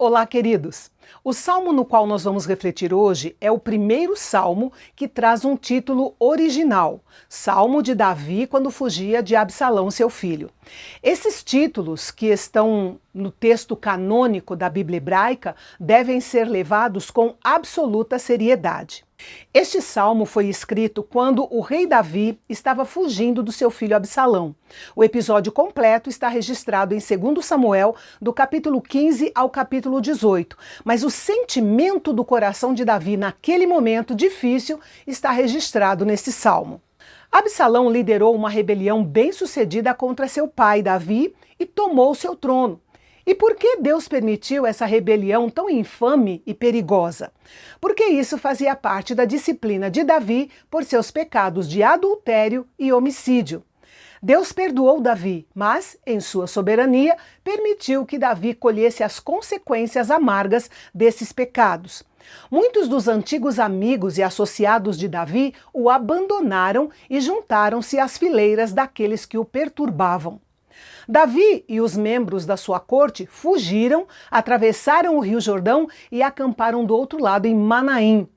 Olá, queridos! O salmo no qual nós vamos refletir hoje é o primeiro salmo que traz um título original, Salmo de Davi quando fugia de Absalão, seu filho. Esses títulos que estão no texto canônico da Bíblia hebraica devem ser levados com absoluta seriedade. Este salmo foi escrito quando o rei Davi estava fugindo do seu filho Absalão. O episódio completo está registrado em 2 Samuel, do capítulo 15 ao capítulo 18, mas o sentimento do coração de Davi naquele momento difícil está registrado nesse salmo. Absalão liderou uma rebelião bem-sucedida contra seu pai, Davi, e tomou seu trono. E por que Deus permitiu essa rebelião tão infame e perigosa? Porque isso fazia parte da disciplina de Davi por seus pecados de adultério e homicídio. Deus perdoou Davi, mas, em sua soberania, permitiu que Davi colhesse as consequências amargas desses pecados. Muitos dos antigos amigos e associados de Davi o abandonaram e juntaram-se às fileiras daqueles que o perturbavam. Davi e os membros da sua corte fugiram, atravessaram o rio Jordão e acamparam do outro lado em Manaim.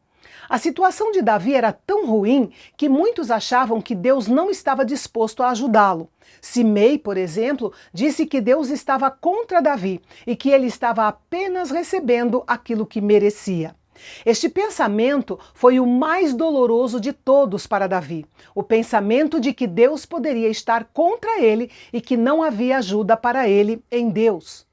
A situação de Davi era tão ruim que muitos achavam que Deus não estava disposto a ajudá-lo. Simei, por exemplo, disse que Deus estava contra Davi e que ele estava apenas recebendo aquilo que merecia. Este pensamento foi o mais doloroso de todos para Davi, o pensamento de que Deus poderia estar contra ele e que não havia ajuda para ele em Deus.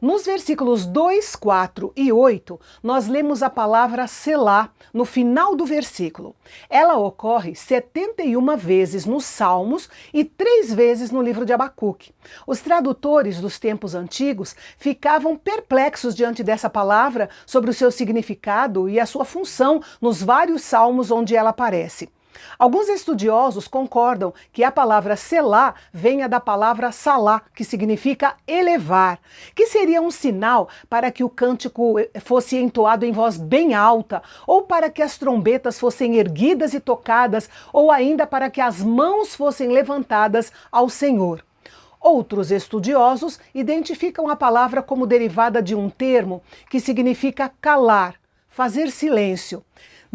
Nos versículos 2, 4 e 8, nós lemos a palavra Selá no final do versículo. Ela ocorre 71 vezes nos Salmos e 3 vezes no livro de Abacuque. Os tradutores dos tempos antigos ficavam perplexos diante dessa palavra sobre o seu significado e a sua função nos vários salmos onde ela aparece. Alguns estudiosos concordam que a palavra selá venha da palavra salá, que significa elevar, que seria um sinal para que o cântico fosse entoado em voz bem alta, ou para que as trombetas fossem erguidas e tocadas, ou ainda para que as mãos fossem levantadas ao Senhor. Outros estudiosos identificam a palavra como derivada de um termo que significa calar, fazer silêncio.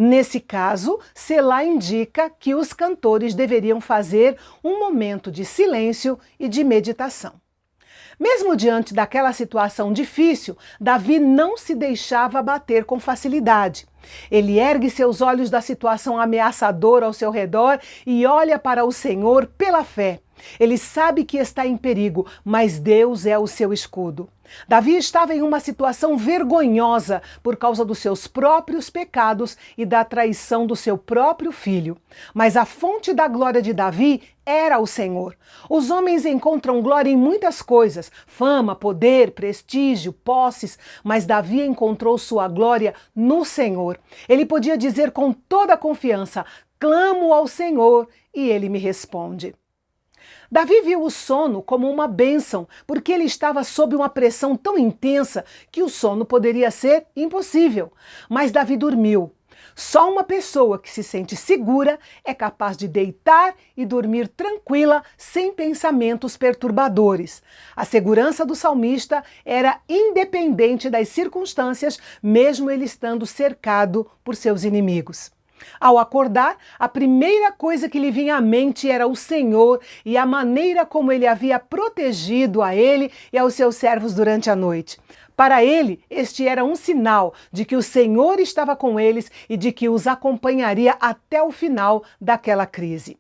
Nesse caso, Selá indica que os cantores deveriam fazer um momento de silêncio e de meditação. Mesmo diante daquela situação difícil, Davi não se deixava abater com facilidade. Ele ergue seus olhos da situação ameaçadora ao seu redor e olha para o Senhor pela fé. Ele sabe que está em perigo, mas Deus é o seu escudo. Davi estava em uma situação vergonhosa por causa dos seus próprios pecados e da traição do seu próprio filho. Mas a fonte da glória de Davi era o Senhor. Os homens encontram glória em muitas coisas, fama, poder, prestígio, posses, mas Davi encontrou sua glória no Senhor. Ele podia dizer com toda a confiança: clamo ao Senhor e ele me responde. Davi viu o sono como uma bênção, porque ele estava sob uma pressão tão intensa que o sono poderia ser impossível. Mas Davi dormiu. Só uma pessoa que se sente segura é capaz de deitar e dormir tranquila, sem pensamentos perturbadores. A segurança do salmista era independente das circunstâncias, mesmo ele estando cercado por seus inimigos. Ao acordar, a primeira coisa que lhe vinha à mente era o Senhor e a maneira como ele havia protegido a ele e aos seus servos durante a noite. Para ele, este era um sinal de que o Senhor estava com eles e de que os acompanharia até o final daquela crise.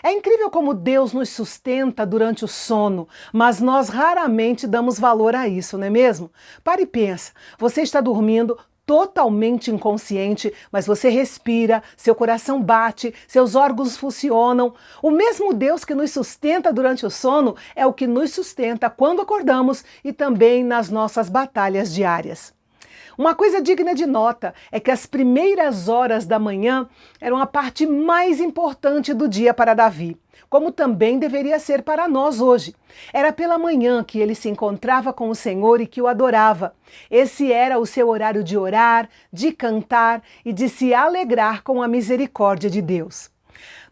É incrível como Deus nos sustenta durante o sono, mas nós raramente damos valor a isso, não é mesmo? Pare e pensa, você está dormindo totalmente inconsciente, mas você respira, seu coração bate, seus órgãos funcionam. O mesmo Deus que nos sustenta durante o sono é o que nos sustenta quando acordamos e também nas nossas batalhas diárias. Uma coisa digna de nota é que as primeiras horas da manhã eram a parte mais importante do dia para Davi, como também deveria ser para nós hoje. Era pela manhã que ele se encontrava com o Senhor e que o adorava. Esse era o seu horário de orar, de cantar e de se alegrar com a misericórdia de Deus.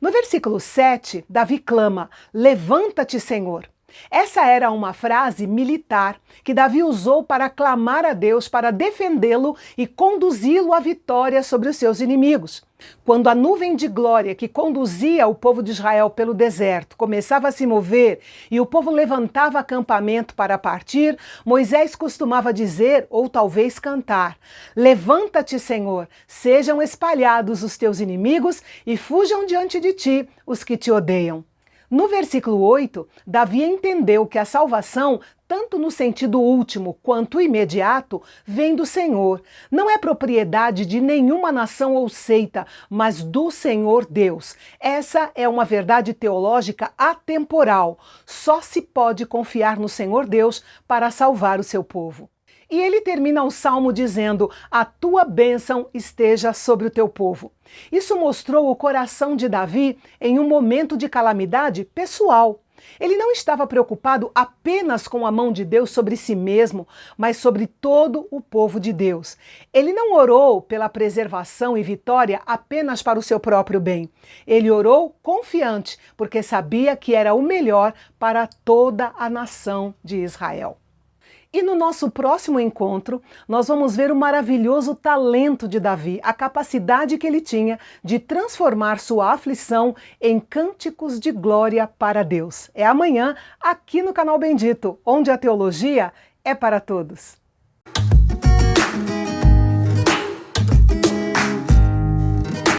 No versículo 7, Davi clama: levanta-te, Senhor. Essa era uma frase militar que Davi usou para clamar a Deus para defendê-lo e conduzi-lo à vitória sobre os seus inimigos. Quando a nuvem de glória que conduzia o povo de Israel pelo deserto começava a se mover e o povo levantava acampamento para partir, Moisés costumava dizer, ou talvez cantar: "Levanta-te, Senhor, sejam espalhados os teus inimigos e fujam diante de ti os que te odeiam." No versículo 8, Davi entendeu que a salvação, tanto no sentido último quanto imediato, vem do Senhor. Não é propriedade de nenhuma nação ou seita, mas do Senhor Deus. Essa é uma verdade teológica atemporal. Só se pode confiar no Senhor Deus para salvar o seu povo. E ele termina o salmo dizendo: "A tua bênção esteja sobre o teu povo." Isso mostrou o coração de Davi em um momento de calamidade pessoal. Ele não estava preocupado apenas com a mão de Deus sobre si mesmo, mas sobre todo o povo de Deus. Ele não orou pela preservação e vitória apenas para o seu próprio bem. Ele orou confiante, porque sabia que era o melhor para toda a nação de Israel. E no nosso próximo encontro, nós vamos ver o maravilhoso talento de Davi, a capacidade que ele tinha de transformar sua aflição em cânticos de glória para Deus. É amanhã, aqui no canal Bendito, onde a teologia é para todos.